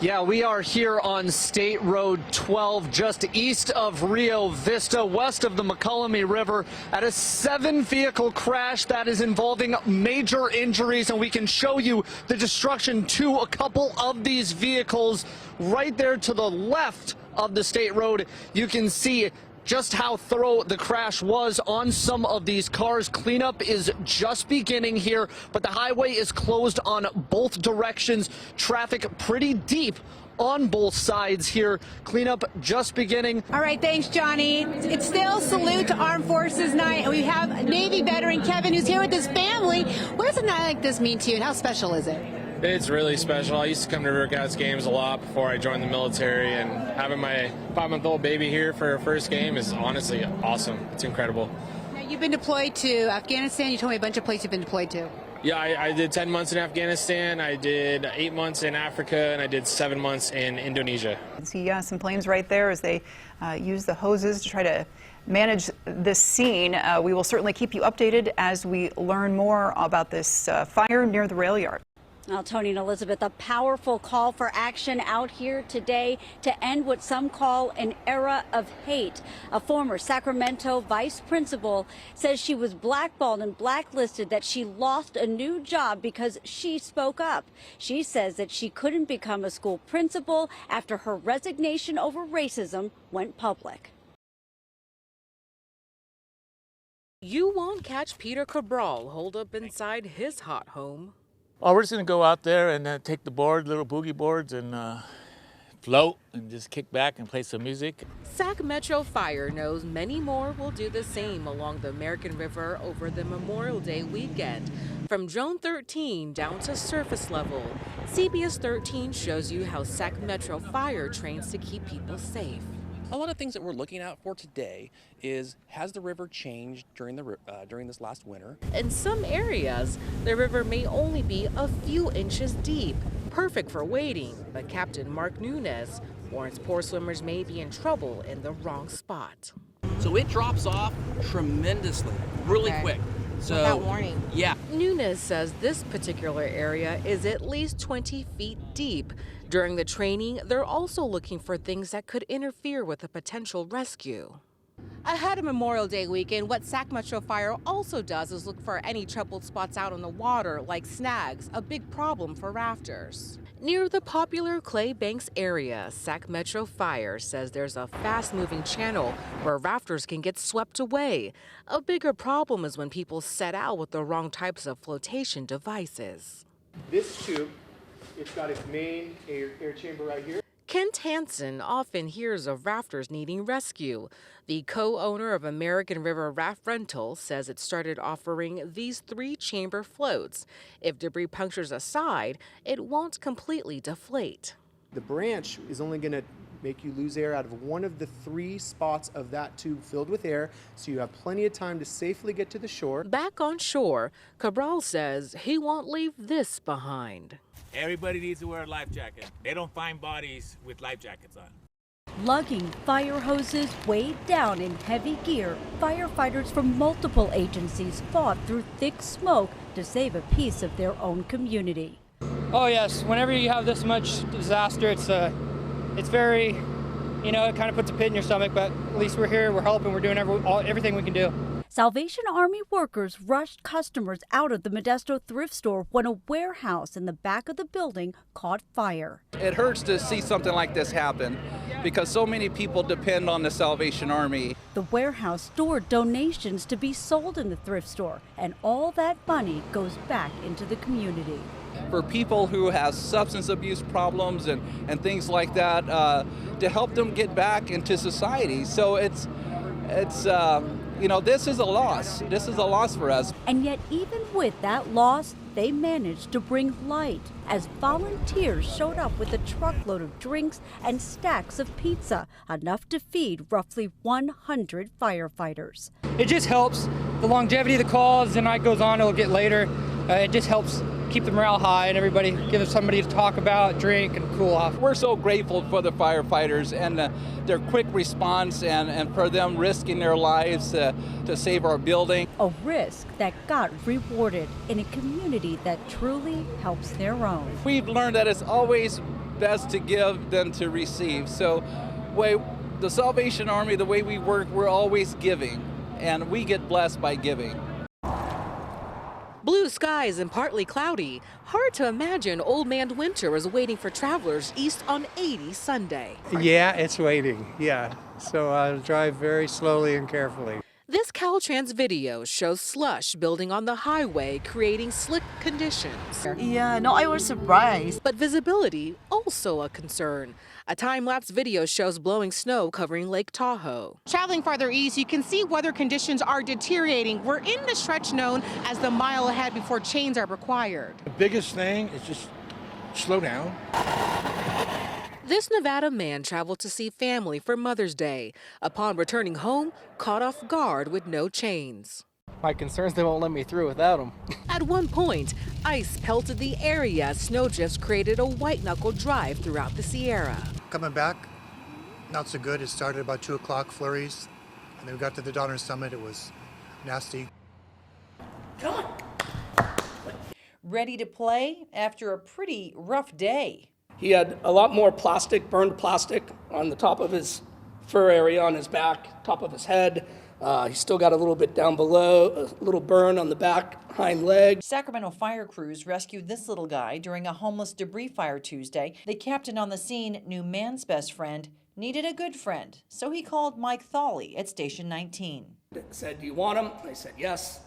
Yeah, we are here on State Road 12, just east of Rio Vista, west of the McCollum River, at a 7-vehicle crash that is involving major injuries, and we can show you the destruction to a couple of these vehicles right there to the left of the State Road. You can see just how thorough the crash was on some of these cars. Cleanup is just beginning here, but the highway is closed on both directions. Traffic pretty deep on both sides here. Cleanup just beginning. All right, thanks, Johnny. It's still Salute to Armed Forces Night, and we have Navy veteran Kevin, who's here with his family. What does a night like this mean to you, and how special is it? It's really special. I used to come to River Cats games a lot before I joined the military, and having my 5-month-old baby here for her first game is honestly awesome. It's incredible. Now, you've been deployed to Afghanistan. You told me a bunch of places you've been deployed to. Yeah, I did 10 months in Afghanistan, I did 8 months in Africa, and I did 7 months in Indonesia. You see some flames right there as they use the hoses to try to manage this scene. We will certainly keep you updated as we learn more about this fire near the rail yard. Well, Tony and Elizabeth, a powerful call for action out here today to end what some call an era of hate. A former Sacramento vice principal says she was blackballed and blacklisted, that she lost a new job because she spoke up. She says that she couldn't become a school principal after her resignation over racism went public. You won't catch Peter Cabral holed up inside his hot home. Oh, we're just going to go out there and take the board, little boogie boards, and float and just kick back and play some music. Sac Metro Fire knows many more will do the same along the American River over the Memorial Day weekend. From Zone 13 down to surface level, CBS 13 shows you how Sac Metro Fire trains to keep people safe. A lot of things that we're looking at for today is, has the river changed during this last winter? In some areas, the river may only be a few inches deep, perfect for wading, but Captain Mark Nunes warns poor swimmers may be in trouble in the wrong spot. So it drops off tremendously, really quick. So, without warning. Yeah. Nunes says this particular area is at least 20 feet deep. During the training, they're also looking for things that could interfere with a potential rescue. Ahead of Memorial Day weekend, what Sac Metro Fire also does is look for any troubled spots out on the water, like snags, a big problem for rafters. Near the popular Clay Banks area, Sac Metro Fire says there's a fast-moving channel where rafters can get swept away. A bigger problem is when people set out with the wrong types of flotation devices. This tube, it's got its main air chamber right here. Kent Hansen often hears of rafters needing rescue. The co-owner of American River Raft Rental says it started offering these 3-chamber floats. If debris punctures a side, it won't completely deflate. The branch is only going to make you lose air out of one of the 3 spots of that tube filled with air, so you have plenty of time to safely get to the shore. Back on shore, Cabral says he won't leave this behind. Everybody needs to wear a life jacket. They don't find bodies with life jackets on. Lugging fire hoses weighed down in heavy gear, firefighters from multiple agencies fought through thick smoke to save a piece of their own community. Oh yes, whenever you have this much disaster, it's very, it kind of puts a pit in your stomach, but at least we're here, we're helping, we're doing everything we can do. Salvation Army workers rushed customers out of the Modesto thrift store when a warehouse in the back of the building caught fire. It hurts to see something like this happen because so many people depend on the Salvation Army. The warehouse stored donations to be sold in the thrift store, and all that money goes back into the community. For people who have substance abuse problems and things like that, to help them get back into society. So it's this is a loss. This is a loss for us. And yet, even with that loss, they managed to bring light as volunteers showed up with a truckload of drinks and stacks of pizza, enough to feed roughly 100 firefighters. It just helps. The longevity of the calls, the night goes on, it'll get later. It just helps keep the morale high and everybody give us somebody to talk about, drink, and cool off. We're so grateful for the firefighters and their quick response and for them risking their lives to save our building. A risk that got rewarded in a community that truly helps their own. We've learned that it's always best to give than to receive. So the Salvation Army, the way we work, we're always giving, and we get blessed by giving. Blue skies and partly cloudy. Hard to imagine Old Man Winter is waiting for travelers east on 80 Sunday. Yeah, it's waiting, yeah. So I'll drive very slowly and carefully. This Caltrans video shows slush building on the highway, creating slick conditions. Yeah, no, I was surprised. But visibility also a concern. A time-lapse video shows blowing snow covering Lake Tahoe. Traveling farther east, you can see weather conditions are deteriorating. We're in the stretch known as the mile ahead before chains are required. The biggest thing is just slow down. This Nevada man traveled to see family for Mother's Day. Upon returning home, caught off guard with no chains. My concern is they won't let me through without them. At one point, ice pelted the area as snowdrifts created a white-knuckle drive throughout the Sierra. Coming back, not so good. It started about 2 o'clock, flurries, and then we got to the Donner Summit. It was nasty. Come on. Ready to play after a pretty rough day. He had a lot more plastic, burned plastic on the top of his fur area, on his back, top of his head. He's still got a little bit down below, a little burn on the back hind leg. Sacramento fire crews rescued this little guy during a homeless debris fire Tuesday. The captain on the scene knew man's best friend needed a good friend, so he called Mike Thawley at Station 19. Said, "Do you want him?" I said, "Yes."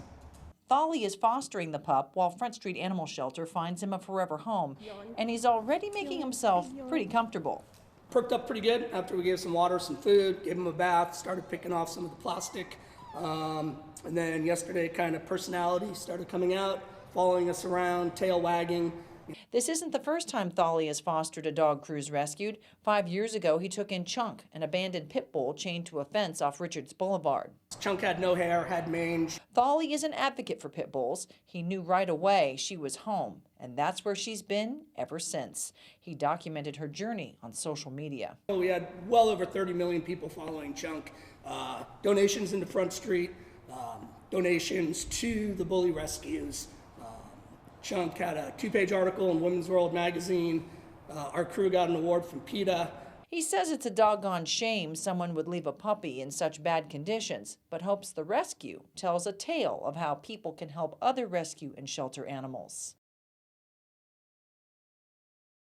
Thawley is fostering the pup while Front Street Animal Shelter finds him a forever home, and he's already making himself pretty comfortable. Perked up pretty good after we gave some water, some food, gave him a bath, started picking off some of the plastic. And then yesterday, kind of personality started coming out, following us around, tail wagging. This isn't the first time Thawley has fostered a dog Cruz rescued. 5 years ago, he took in Chunk, an abandoned pit bull chained to a fence off Richards Boulevard. Chunk had no hair, had mange. Thawley is an advocate for pit bulls. He knew right away she was home, and that's where she's been ever since. He documented her journey on social media. We had well over 30 million people following Chunk. Donations into Front Street, donations to the bully rescues. Chunk had a 2-page article in Women's World magazine. Our crew got an award from PETA. He says it's a doggone shame someone would leave a puppy in such bad conditions, but hopes the rescue tells a tale of how people can help other rescue and shelter animals.